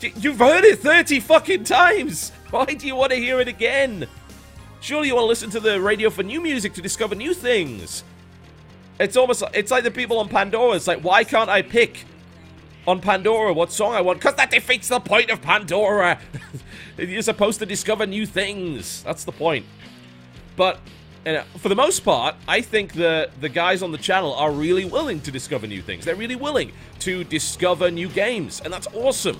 You've heard it 30 fucking times! Why do you want to hear it again? Surely you want to listen to the radio for new music to discover new things. It's almost like, it's like the people on Pandora. It's like, why can't I pick on Pandora what song I want? Because that defeats the point of Pandora. You're supposed to discover new things. That's the point. But for the most part, I think the guys on the channel are really willing to discover new things. They're really willing to discover new games. And that's awesome.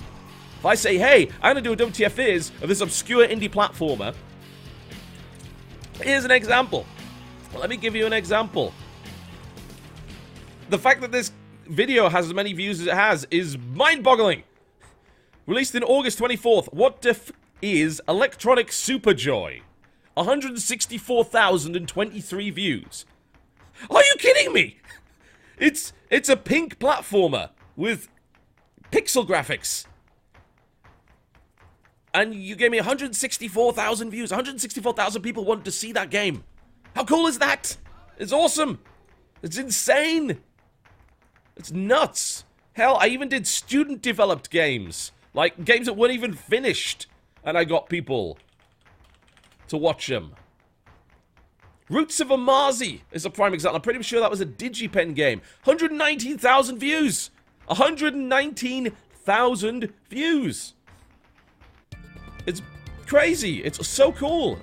If I say, hey, I'm going to do a WTF is of this obscure indie platformer. Here's an example. Let me give you an example. The fact that this video has as many views as it has is mind-boggling. Released in August 24th. What the f is Electronic Super Joy? 164,023 views. Are you kidding me? It's a pink platformer with pixel graphics. And you gave me 164,000 views. 164,000 people wanted to see that game. How cool is that? It's awesome. It's insane. It's nuts. Hell, I even did student-developed games. Like, games that weren't even finished. And I got people to watch them. Roots of Amazi is a prime example. I'm pretty sure that was a DigiPen game. 119,000 views. 119,000 views. It's crazy. It's so cool.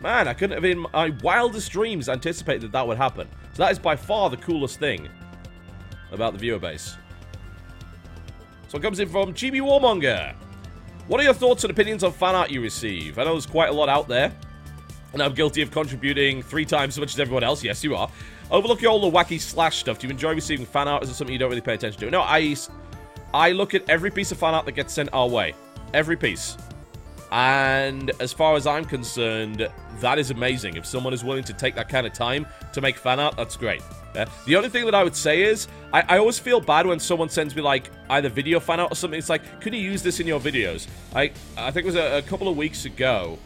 Man, I couldn't have in my wildest dreams anticipated that would happen. So that is by far the coolest thing about the viewer base. So it comes in from Chibi Warmonger. What are your thoughts and opinions on fan art you receive? I know there's quite a lot out there. And I'm guilty of contributing 3 times as much as everyone else. Yes, you are. Overlooking all the wacky slash stuff. Do you enjoy receiving fan art? Or is it something you don't really pay attention to? No, I look at every piece of fan art that gets sent our way. Every piece. And as far as I'm concerned, that is amazing. If someone is willing to take that kind of time to make fan art, that's great. Yeah? The only thing that I would say is, I always feel bad when someone sends me, like, either video fan art or something. It's like, could you use this in your videos? I think it was a couple of weeks ago,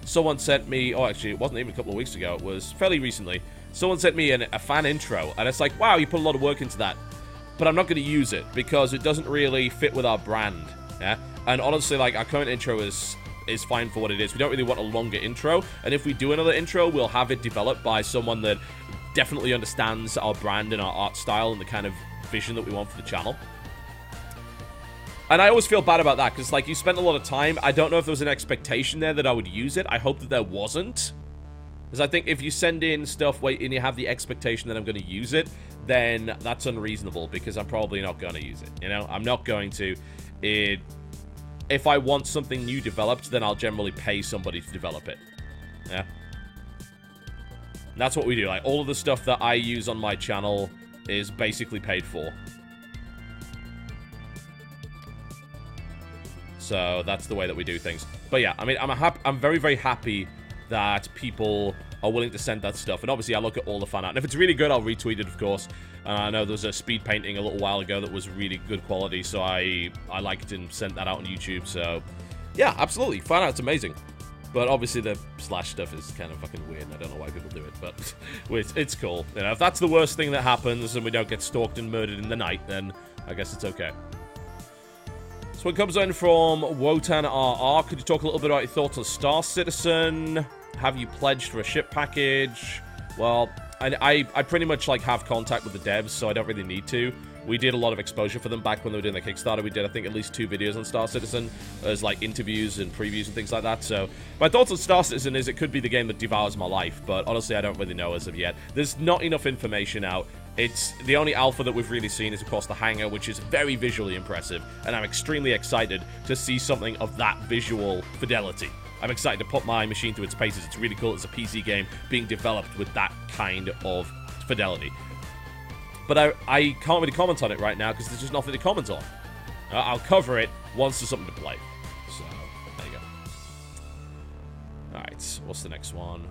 someone sent me, oh, actually, it wasn't even a couple of weeks ago. It was fairly recently. Someone sent me a fan intro, and it's like, wow, you put a lot of work into that. But I'm not going to use it, because it doesn't really fit with our brand, yeah? And honestly, like, our current intro is fine for what it is. We don't really want a longer intro. And if we do another intro, we'll have it developed by someone that definitely understands our brand and our art style and the kind of vision that we want for the channel. And I always feel bad about that, because, like, you spent a lot of time. I don't know if there was an expectation there that I would use it. I hope that there wasn't. Because I think if you send in stuff and you have the expectation that I'm going to use it, then that's unreasonable, because I'm probably not going to use it. You know, I'm not going to. If I want something new developed, then I'll generally pay somebody to develop it. Yeah. And that's what we do. Like, all of the stuff that I use on my channel is basically paid for. So that's the way that we do things. But yeah, I mean, I'm very, very happy that people are willing to send that stuff. And obviously, I look at all the fan art. And if it's really good, I'll retweet it, of course. And I know there was a speed painting a little while ago that was really good quality, so I liked and sent that out on YouTube. So, yeah, absolutely. Fan art's amazing. But obviously, the slash stuff is kind of fucking weird, and I don't know why people do it, but it's cool. You know, if that's the worst thing that happens and we don't get stalked and murdered in the night, then I guess it's okay. So it comes in from Wotan RR. Could you talk a little bit about your thoughts on Star Citizen? Have you pledged for a ship package? Well, I pretty much, like, have contact with the devs, so I don't really need to. We did a lot of exposure for them back when they were doing the Kickstarter. We did, I think, at least 2 videos on Star Citizen as, like, interviews and previews and things like that. So my thoughts on Star Citizen is it could be the game that devours my life, but honestly, I don't really know as of yet. There's not enough information out. It's the only alpha that we've really seen is, of course, the hangar, which is very visually impressive, and I'm extremely excited to see something of that visual fidelity. I'm excited to put my machine through its paces. It's really cool. It's a PC game being developed with that kind of fidelity. But I can't really comment on it right now because there's just nothing to comment on. I'll cover it once there's something to play. So, there you go. Alright, what's the next one?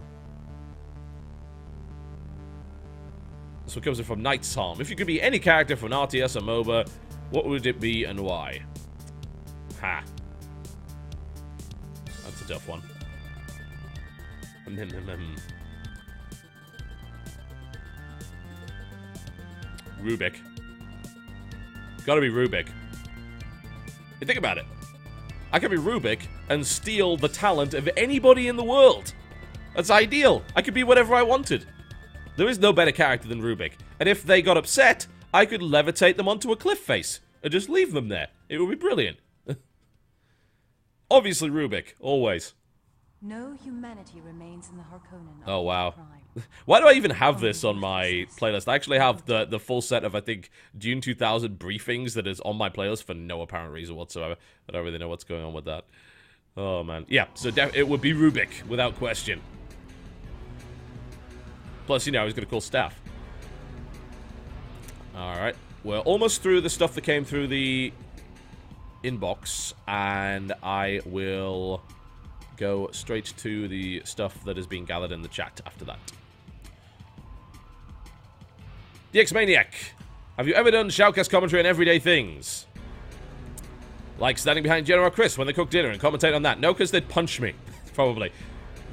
This one comes in from Knight's Harm. If you could be any character from an RTS or MOBA, what would it be and why? Ha. That's a tough one. Rubik. Gotta be Rubik. Think about it. I could be Rubik and steal the talent of anybody in the world. That's ideal. I could be whatever I wanted. There is no better character than Rubik. And if they got upset, I could levitate them onto a cliff face and just leave them there. It would be brilliant. Obviously Rubik, always. No humanity remains in the Harkonnen. Oh, wow. Why do I even have this on my playlist? I actually have the full set of, I think, Dune 2000 briefings that is on my playlist for no apparent reason whatsoever. I don't really know what's going on with that. Oh, man. Yeah, so it would be Rubik, without question. Plus, you know, he's got a cool staff. Alright. We're almost through the stuff that came through the inbox, and I will go straight to the stuff that is being gathered in the chat after that. The X-Maniac. Have you ever done shoutcast commentary on everyday things? Like standing behind Jen or Chris when they cook dinner and commentate on that? No, because they'd punch me. Probably.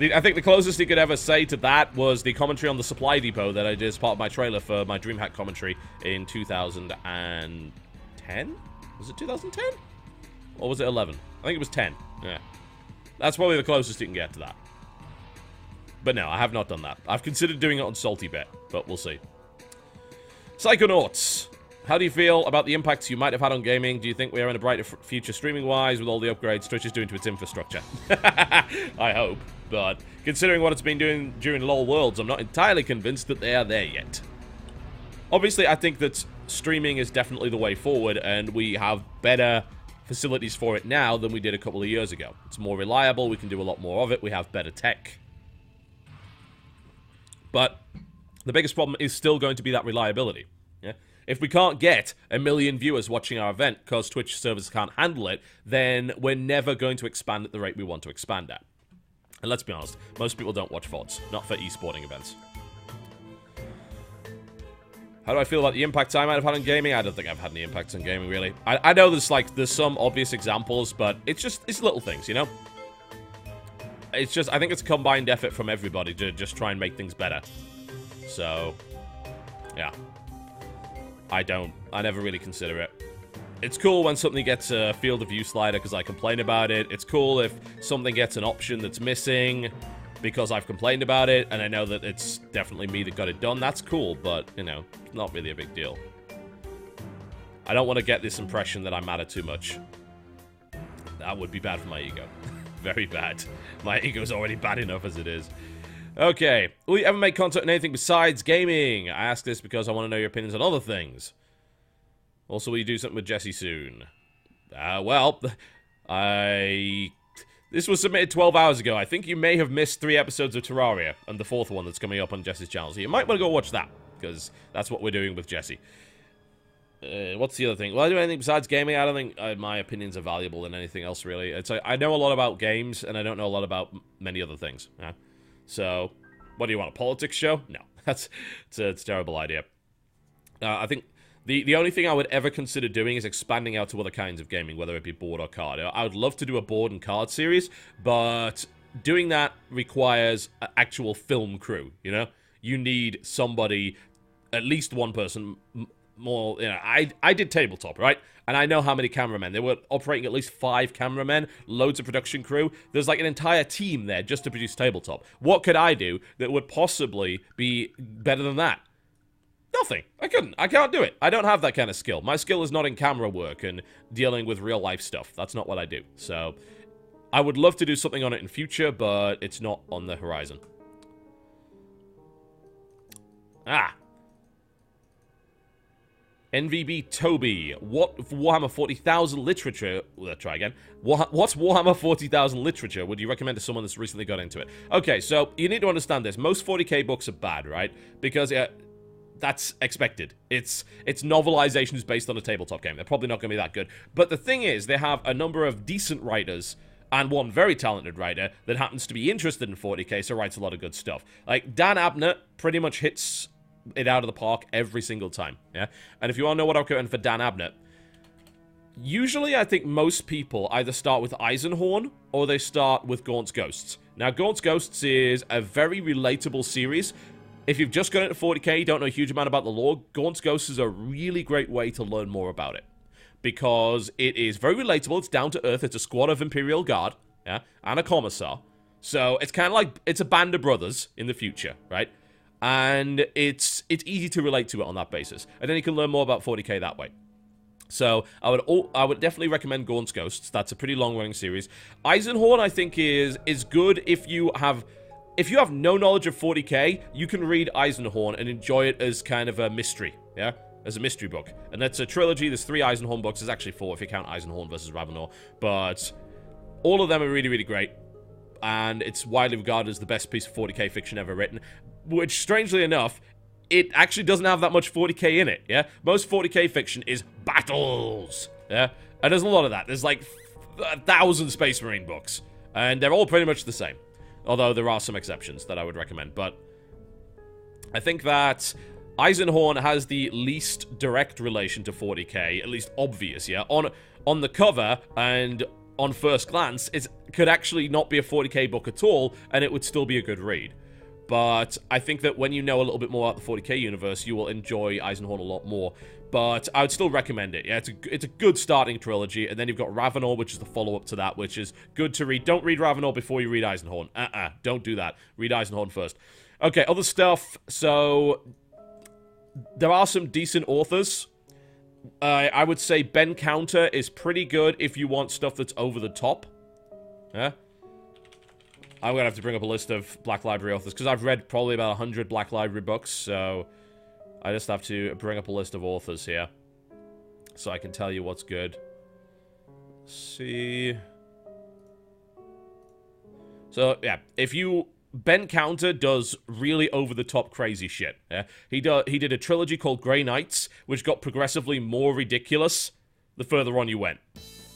I think the closest he could ever say to that was the commentary on the Supply Depot that I did as part of my trailer for my DreamHack commentary in 2010? Was it 2010? Or was it 11? I think it was 10. Yeah. That's probably the closest you can get to that. But no, I have not done that. I've considered doing it on Salty Bet, but we'll see. Psychonauts. How do you feel about the impacts you might have had on gaming? Do you think we are in a brighter future streaming-wise with all the upgrades Twitch is doing to its infrastructure? I hope, but considering what it's been doing during LoL Worlds, I'm not entirely convinced that they are there yet. Obviously, I think that streaming is definitely the way forward, and we have better facilities for it now than we did a couple of years ago. It's more reliable, we can do a lot more of it, we have better tech. But the biggest problem is still going to be that reliability. Yeah? If we can't get 1 million viewers watching our event because Twitch servers can't handle it, then we're never going to expand at the rate we want to expand at. And let's be honest, most people don't watch VODs, not for esporting events. How do I feel about the impacts I might have had on gaming? I don't think I've had any impacts on gaming, really. I know there's some obvious examples, but it's little things, you know? It's just, I think it's a combined effort from everybody to just try and make things better. So, yeah. I never really consider it. It's cool when something gets a field of view slider because I complain about it. It's cool if something gets an option that's missing because I've complained about it, and I know that it's definitely me that got it done. That's cool, but, you know, it's not really a big deal. I don't want to get this impression that I matter too much. That would be bad for my ego. Very bad. My ego's already bad enough as it is. Okay. Will you ever make content on anything besides gaming? I ask this because I want to know your opinions on other things. Also, will you do something with Jesse soon? Well, this was submitted 12 hours ago. I think you may have missed 3 episodes of Terraria, and the 4th one that's coming up on Jesse's channel. So you might want to go watch that, because that's what we're doing with Jesse. What's the other thing? Will I do anything besides gaming? I don't think my opinions are valuable in anything else, really. I know a lot about games, and I don't know a lot about many other things. Yeah? So, what do you want, a politics show? No, it's a terrible idea. I think the only thing I would ever consider doing is expanding out to other kinds of gaming, whether it be board or card. I would love to do a board and card series, but doing that requires an actual film crew, you know? You need somebody, at least one person, more, you know, I did tabletop, right? And I know how many cameramen. They were operating at least 5 cameramen, loads of production crew. There's like an entire team there just to produce tabletop. What could I do that would possibly be better than that? Nothing. I can't do it. I don't have that kind of skill. My skill is not in camera work and dealing with real life stuff. That's not what I do. So, I would love to do something on it in future, but it's not on the horizon. Ah. NVB Toby. What Warhammer 40,000 literature... Let's try again. What's Warhammer 40,000 literature would you recommend to someone that's recently got into it? Okay, so you need to understand this. Most 40k books are bad, right? Because... that's expected. It's novelizations based on a tabletop game. They're probably not going to be that good. But the thing is, they have a number of decent writers and one very talented writer that happens to be interested in 40k, so writes a lot of good stuff. Like, Dan Abnett pretty much hits it out of the park every single time, yeah? And if you want to know what I'm recommend for Dan Abnett, usually I think most people either start with Eisenhorn or they start with Gaunt's Ghosts. Now, Gaunt's Ghosts is a very relatable series. If you've just got into 40k, you don't know a huge amount about the lore, Gaunt's Ghosts is a really great way to learn more about it. because it is very relatable. It's down to earth. It's a squad of Imperial Guard, yeah, and a commissar. So it's kind of like it's a band of brothers in the future, right? And it's easy to relate to it on that basis. And then you can learn more about 40k that way. So I would definitely recommend Gaunt's Ghosts. That's a pretty long-running series. Eisenhorn, I think, is good if you have no knowledge of 40k. You can read Eisenhorn and enjoy it as kind of a mystery, yeah, as a mystery book. And that's a trilogy. There's 3 Eisenhorn books. There's actually 4 if you count Eisenhorn versus Ravenor. But all of them are really, really great. And it's widely regarded as the best piece of 40k fiction ever written. Which, strangely enough, it actually doesn't have that much 40k in it, yeah? Most 40k fiction is battles, yeah? And there's a lot of that. There's like 1,000 Space Marine books. And they're all pretty much the same. Although there are some exceptions that I would recommend. But I think that Eisenhorn has the least direct relation to 40k, at least obvious, yeah? On the cover and on first glance, it could actually not be a 40k book at all, and it would still be a good read. But I think that when you know a little bit more about the 40k universe, you will enjoy Eisenhorn a lot more. But I would still recommend it. Yeah, it's a good starting trilogy. And then you've got Ravenor, which is the follow-up to that, which is good to read. Don't read Ravenor before you read Eisenhorn. Don't do that. Read Eisenhorn first. Okay, other stuff. So there are some decent authors. I would say Ben Counter is pretty good if you want stuff that's over the top. Yeah. I'm going to have to bring up a list of Black Library authors, because I've read probably about 100 Black Library books, so I just have to bring up a list of authors here, so I can tell you what's good. Let's see. So, yeah, Ben Counter does really over-the-top crazy shit, yeah? He did a trilogy called Grey Knights, which got progressively more ridiculous the further on you went.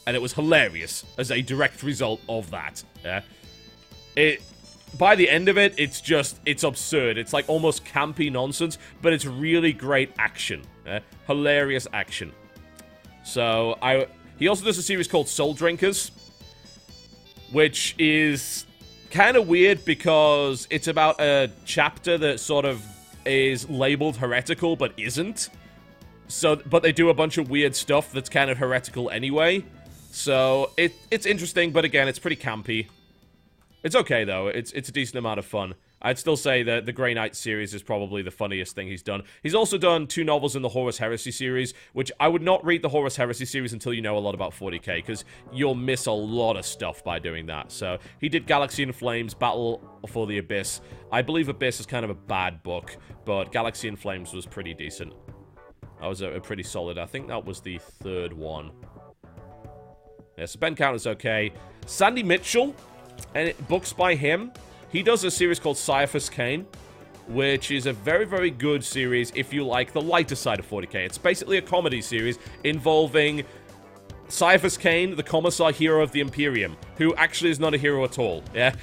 And it was hilarious as a direct result of that, yeah? By the end of it, it's absurd. It's like almost campy nonsense, but it's really great action. Hilarious action. So, he also does a series called Soul Drinkers, which is kind of weird because it's about a chapter that sort of is labeled heretical, but isn't. So, but they do a bunch of weird stuff that's kind of heretical anyway. So, it's interesting, but again, it's pretty campy. It's okay, though. It's a decent amount of fun. I'd still say that the Grey Knight series is probably the funniest thing he's done. He's also done 2 novels in the Horus Heresy series, which I would not read the Horus Heresy series until you know a lot about 40k, because you'll miss a lot of stuff by doing that. So, he did Galaxy in Flames, Battle for the Abyss. I believe Abyss is kind of a bad book, but Galaxy in Flames was pretty decent. That was a pretty solid. I think that was the 3rd one. Yeah, so Ben Counter's okay. Sandy Mitchell, and books by him. He does a series called Caiaphas Cain, which is a very, very good series if you like the lighter side of 40k. It's basically a comedy series involving Caiaphas Cain, the commissar hero of the Imperium, who actually is not a hero at all, yeah?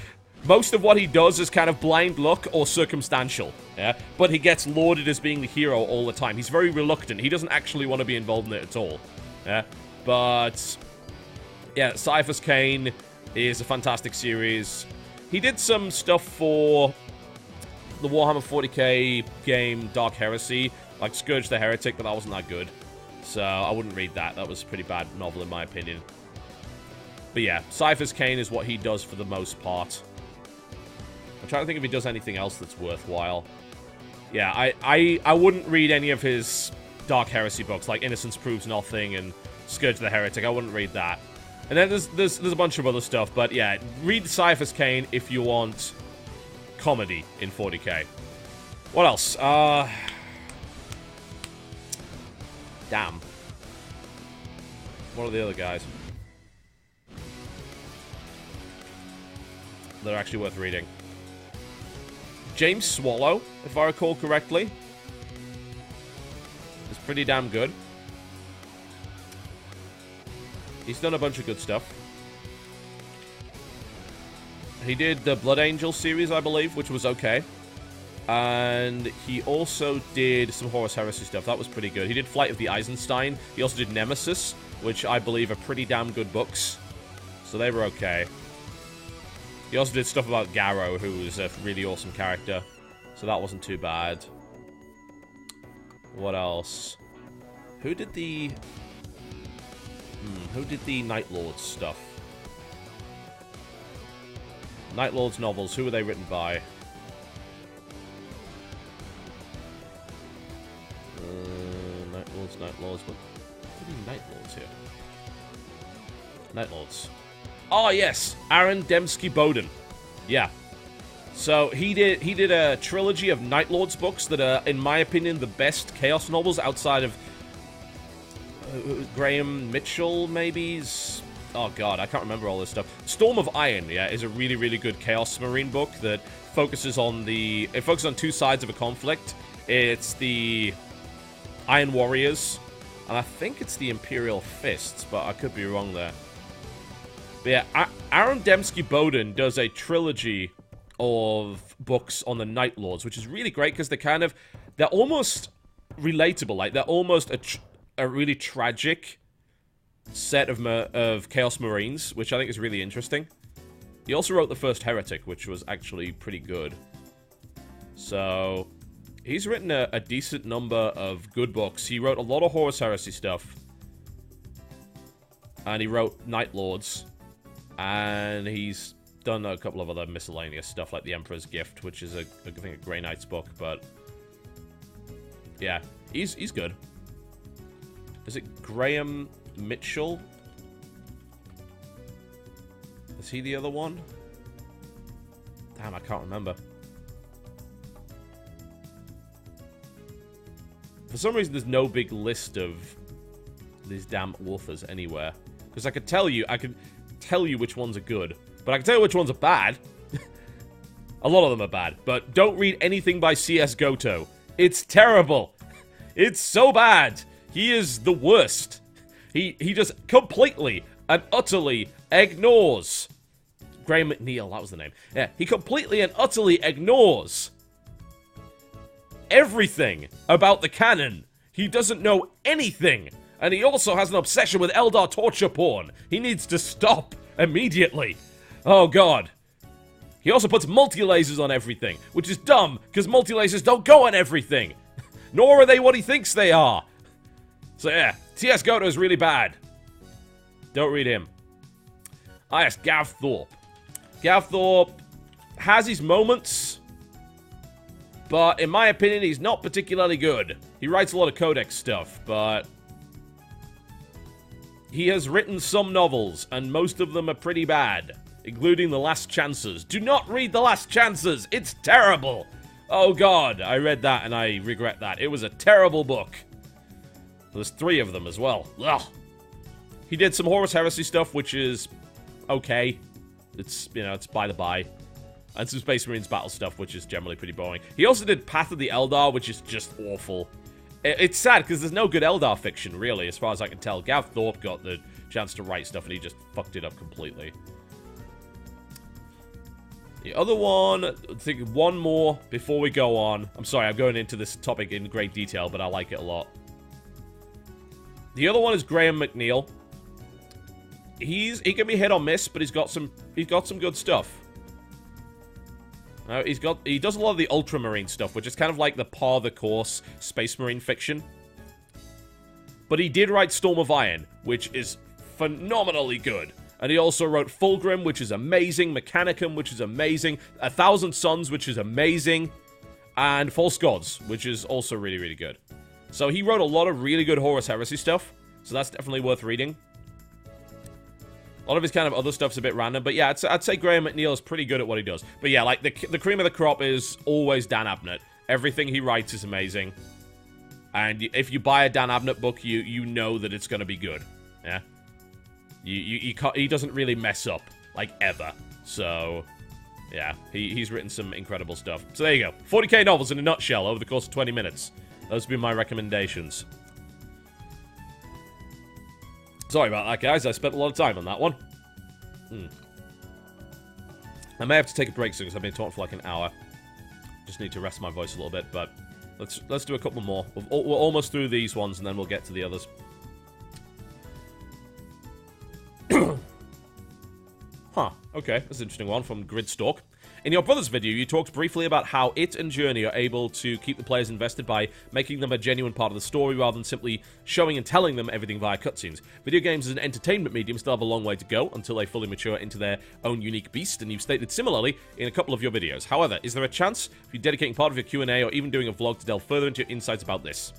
Most of what he does is kind of blind luck or circumstantial, yeah? But he gets lauded as being the hero all the time. He's very reluctant. He doesn't actually want to be involved in it at all, yeah? But, yeah, Caiaphas Cain is a fantastic series. He did some stuff for the Warhammer 40k game Dark Heresy, like Scourge the Heretic, but that wasn't that good. So I wouldn't read that. That was a pretty bad novel in my opinion. But yeah, Caiaphas Cain is what he does for the most part. I'm trying to think if he does anything else that's worthwhile. Yeah, I wouldn't read any of his Dark Heresy books, like Innocence Proves Nothing and Scourge the Heretic. I wouldn't read that. And then there's a bunch of other stuff, but yeah, read Caiaphas Cain if you want comedy in 40k. What else? Damn. What are the other guys? That are actually worth reading. James Swallow, if I recall correctly, is pretty damn good. He's done a bunch of good stuff. He did the Blood Angel series, I believe, which was okay. And he also did some Horus Heresy stuff. That was pretty good. He did Flight of the Eisenstein. He also did Nemesis, which I believe are pretty damn good books. So they were okay. He also did stuff about Garrow, who is a really awesome character. So that wasn't too bad. What else? Who did the... Who did the Night Lords stuff? Night Lords novels, who were they written by? Night Lords. What are the Night Lords here? Night Lords. Oh, yes! Aaron Dembski Bowden. Yeah. So, he did a trilogy of Night Lords books that are, in my opinion, the best Chaos novels outside of Graham Mitchell, maybe? Oh, God, I can't remember all this stuff. Storm of Iron, yeah, is a really, really good Chaos Marine book that focuses on it focuses on two sides of a conflict. It's the Iron Warriors, and I think it's the Imperial Fists, but I could be wrong there. But yeah, Aaron Dembski Bowden does a trilogy of books on the Night Lords, which is really great because they're almost relatable. Like, they're almost a really tragic set of Chaos Marines, which I think is really interesting. He also wrote the first Heretic, which was actually pretty good. So, he's written a decent number of good books. He wrote a lot of Horus Heresy stuff. And he wrote Night Lords. And he's done a couple of other miscellaneous stuff, like The Emperor's Gift, which is, I think, a Grey Knight's book. But, yeah, he's good. Is it Graham Mitchell? Is he the other one? Damn, I can't remember. For some reason, there's no big list of these damn authors anywhere. Because I could tell you which ones are good. But I can tell you which ones are bad. A lot of them are bad. But don't read anything by C.S. Goto. It's terrible. It's so bad. He is the worst. He just completely and utterly ignores... Graham McNeil, that was the name. Yeah, he completely and utterly ignores everything about the canon. He doesn't know anything. And he also has an obsession with Eldar torture porn. He needs to stop immediately. Oh, God. He also puts multi-lasers on everything, which is dumb, because multi-lasers don't go on everything. Nor are they what he thinks they are. So, yeah, T.S. Goto is really bad. Don't read him. Ah, yes, Gav Thorpe. Gav Thorpe has his moments, but in my opinion, he's not particularly good. He writes a lot of Codex stuff, but he has written some novels, and most of them are pretty bad, including The Last Chances. Do not read The Last Chances! It's terrible! Oh God, I read that and I regret that. It was a terrible book. There's 3 of them as well. Ugh. He did some Horus Heresy stuff, which is okay. It's, you know, it's by the by. And some Space Marines battle stuff, which is generally pretty boring. He also did Path of the Eldar, which is just awful. It's sad, because there's no good Eldar fiction, really, as far as I can tell. Gav Thorpe got the chance to write stuff, and he just fucked it up completely. The other one, I think one more before we go on. I'm sorry, I'm going into this topic in great detail, but I like it a lot. The other one is Graham McNeil. He can be hit or miss, but he's got some good stuff. He does a lot of the Ultramarine stuff, which is kind of like the par the course Space Marine fiction. But he did write Storm of Iron, which is phenomenally good. And he also wrote Fulgrim, which is amazing, Mechanicum, which is amazing, 1,000 Suns, which is amazing, and False Gods, which is also really, really good. So he wrote a lot of really good Horus Heresy stuff, so that's definitely worth reading. A lot of his kind of other stuff's a bit random, but yeah, I'd say Graham McNeil is pretty good at what he does. But yeah, like, the cream of the crop is always Dan Abnett. Everything he writes is amazing. And if you buy a Dan Abnett book, you know that it's going to be good. Yeah? He doesn't really mess up, like, ever. So, yeah, he's written some incredible stuff. So there you go. 40k novels in a nutshell over the course of 20 minutes. Those have been my recommendations. Sorry about that, guys. I spent a lot of time on that one. I may have to take a break soon because I've been talking for like an hour. Just need to rest my voice a little bit, but let's do a couple more. We're almost through these ones, and then we'll get to the others. Huh. Okay, that's an interesting one from Gridstalk. In your brother's video, you talked briefly about how it and Journey are able to keep the players invested by making them a genuine part of the story rather than simply showing and telling them everything via cutscenes. Video games as an entertainment medium still have a long way to go until they fully mature into their own unique beast, and you've stated similarly in a couple of your videos. However, is there a chance of you dedicating part of your Q&A or even doing a vlog to delve further into your insights about this?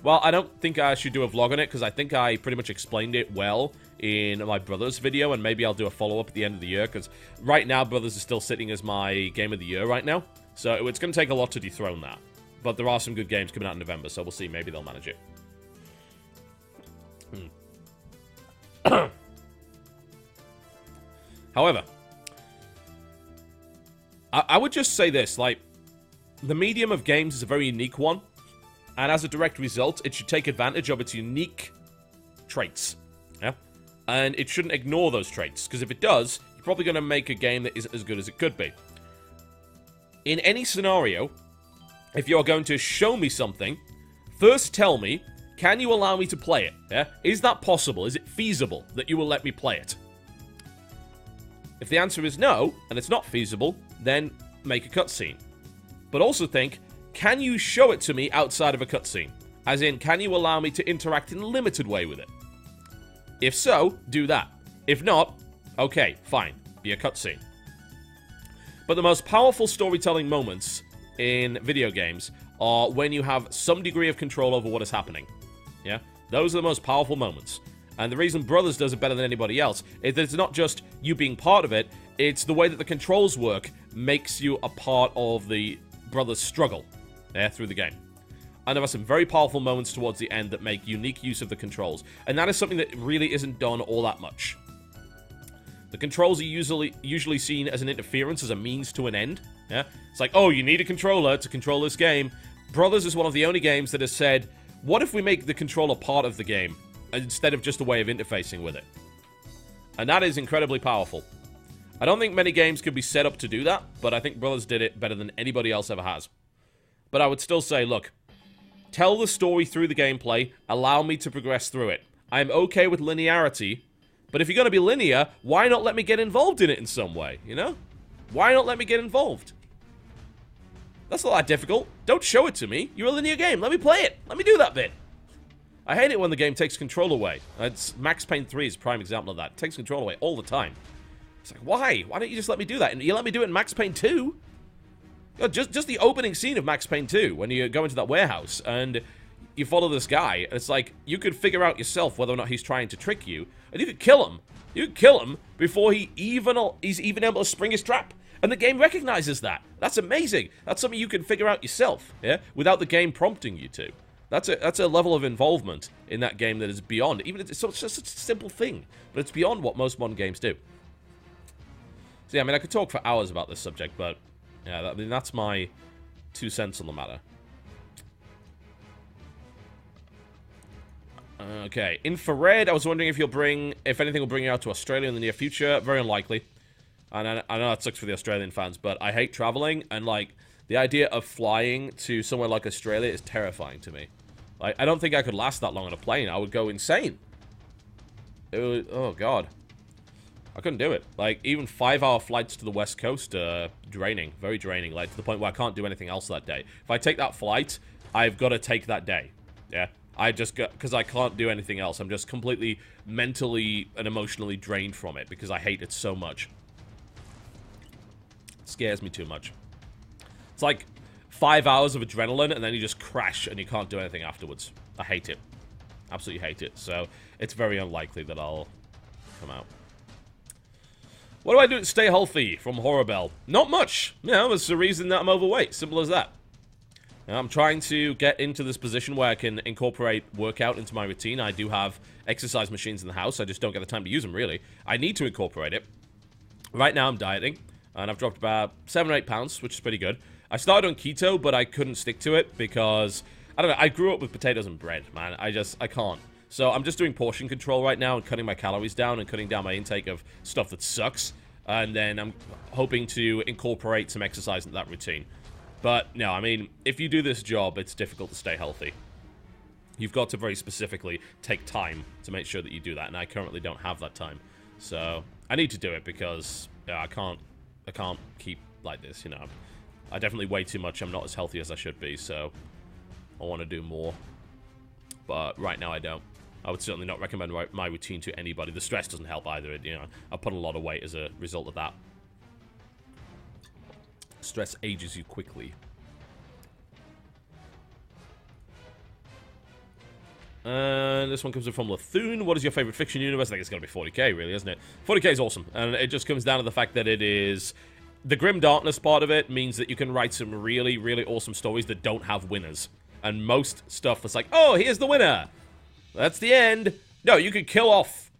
Well, I don't think I should do a vlog on it, because I think I pretty much explained it well in my Brothers video, and maybe I'll do a follow-up at the end of the year, because right now, Brothers is still sitting as my game of the year right now, so it's going to take a lot to dethrone that. But there are some good games coming out in November, so we'll see. Maybe they'll manage it. However, I would just say this, like, the medium of games is a very unique one. And as a direct result, it should take advantage of its unique traits. Yeah? And it shouldn't ignore those traits. Because if it does, you're probably going to make a game that isn't as good as it could be. In any scenario, if you're going to show me something, first tell me, can you allow me to play it? Yeah? Is that possible? Is it feasible that you will let me play it? If the answer is no, and it's not feasible, then make a cutscene. But also think, can you show it to me outside of a cutscene? As in, can you allow me to interact in a limited way with it? If so, do that. If not, okay, fine, be a cutscene. But the most powerful storytelling moments in video games are when you have some degree of control over what is happening. Yeah? Those are the most powerful moments. And the reason Brothers does it better than anybody else is that it's not just you being part of it, it's the way that the controls work makes you a part of the Brothers struggle. Through the game. And there are some very powerful moments towards the end that make unique use of the controls. And that is something that really isn't done all that much. The controls are usually seen as an interference, as a means to an end. Yeah? It's like, oh, you need a controller to control this game. Brothers is one of the only games that has said, what if we make the controller part of the game, instead of just a way of interfacing with it? And that is incredibly powerful. I don't think many games could be set up to do that, but I think Brothers did it better than anybody else ever has. But I would still say, look, tell the story through the gameplay, allow me to progress through it. I'm okay with linearity, but if you're going to be linear, why not let me get involved in it in some way, you know? Why not let me get involved? That's not that difficult. Don't show it to me. You're a linear game. Let me play it. Let me do that bit. I hate it when the game takes control away. Max Payne 3 is a prime example of that. It takes control away all the time. It's like, why? Why don't you just let me do that? And you let me do it in Max Payne 2? Just the opening scene of Max Payne 2, when you go into that warehouse, and you follow this guy, and it's like, you could figure out yourself whether or not he's trying to trick you, and you could kill him. You could kill him before he's even able to spring his trap. And the game recognizes that. That's amazing. That's something you can figure out yourself, yeah? Without the game prompting you to. That's a level of involvement in that game that is beyond, even it's just such a simple thing, but it's beyond what most modern games do. So yeah, I mean, I could talk for hours about this subject, but yeah, that's my 2 cents on the matter. Okay, Infrared, I was wondering if anything will bring you out to Australia in the near future. Very unlikely. And I know that sucks for the Australian fans, but I hate traveling, and, like, the idea of flying to somewhere like Australia is terrifying to me. Like, I don't think I could last that long on a plane. I would go insane. Oh, God. I couldn't do it. Like, even 5-hour flights to the West Coast are draining. Very draining. Like, to the point where I can't do anything else that day. If I take that flight, I've got to take that day. Yeah? Because I can't do anything else. I'm just completely mentally and emotionally drained from it because I hate it so much. It scares me too much. It's like 5 hours of adrenaline and then you just crash and you can't do anything afterwards. I hate it. Absolutely hate it. So, it's very unlikely that I'll come out. What do I do to stay healthy from Horrorbell? Not much. You know, it's the reason that I'm overweight. Simple as that. You know, I'm trying to get into this position where I can incorporate workout into my routine. I do have exercise machines in the house. I just don't get the time to use them, really. I need to incorporate it. Right now, I'm dieting. And I've dropped about 7 or 8 pounds, which is pretty good. I started on keto, but I couldn't stick to it because, I don't know, I grew up with potatoes and bread, man. I can't. So I'm just doing portion control right now and cutting my calories down and cutting down my intake of stuff that sucks. And then I'm hoping to incorporate some exercise into that routine. But, no, I mean, if you do this job, it's difficult to stay healthy. You've got to very specifically take time to make sure that you do that. And I currently don't have that time. So I need to do it because I can't keep like this, you know. I definitely weigh too much. I'm not as healthy as I should be, so I want to do more. But right now I don't. I would certainly not recommend my routine to anybody. The stress doesn't help either. You know, I put a lot of weight as a result of that. Stress ages you quickly. And this one comes in from Lethune. What is your favorite fiction universe? I think it's going to be 40k, really, isn't it? 40k is awesome. And it just comes down to the fact that it is... The grim darkness part of it means that you can write some really, really awesome stories that don't have winners. And most stuff is like, oh, here's the winner. That's the end. No, you can kill off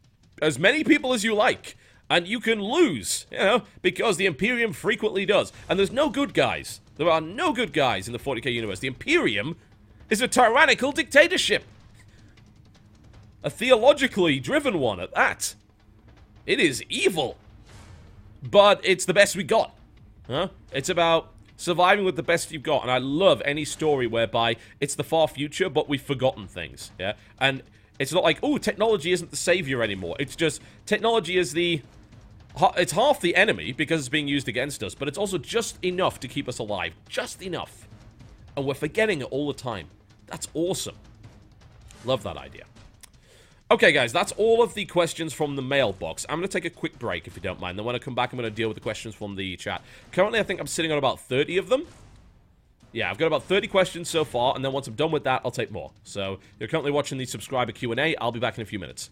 as many people as you like. And you can lose, you know, because the Imperium frequently does. And there's no good guys. There are no good guys in the 40k universe. The Imperium is a tyrannical dictatorship. A theologically driven one at that. It is evil. But it's the best we got. Huh? It's about surviving with the best you've got. And I love any story whereby it's the far future, but we've forgotten things. Yeah? And it's not like, oh, technology isn't the savior anymore. It's just, technology is the... It's half the enemy because it's being used against us, but it's also just enough to keep us alive. Just enough. And we're forgetting it all the time. That's awesome. Love that idea. Okay, guys, that's all of the questions from the mailbox. I'm going to take a quick break, if you don't mind. Then when I come back, I'm going to deal with the questions from the chat. Currently, I think I'm sitting on about 30 of them. Yeah, I've got about 30 questions so far, and then once I'm done with that, I'll take more. So, you're currently watching the subscriber Q&A. I'll be back in a few minutes.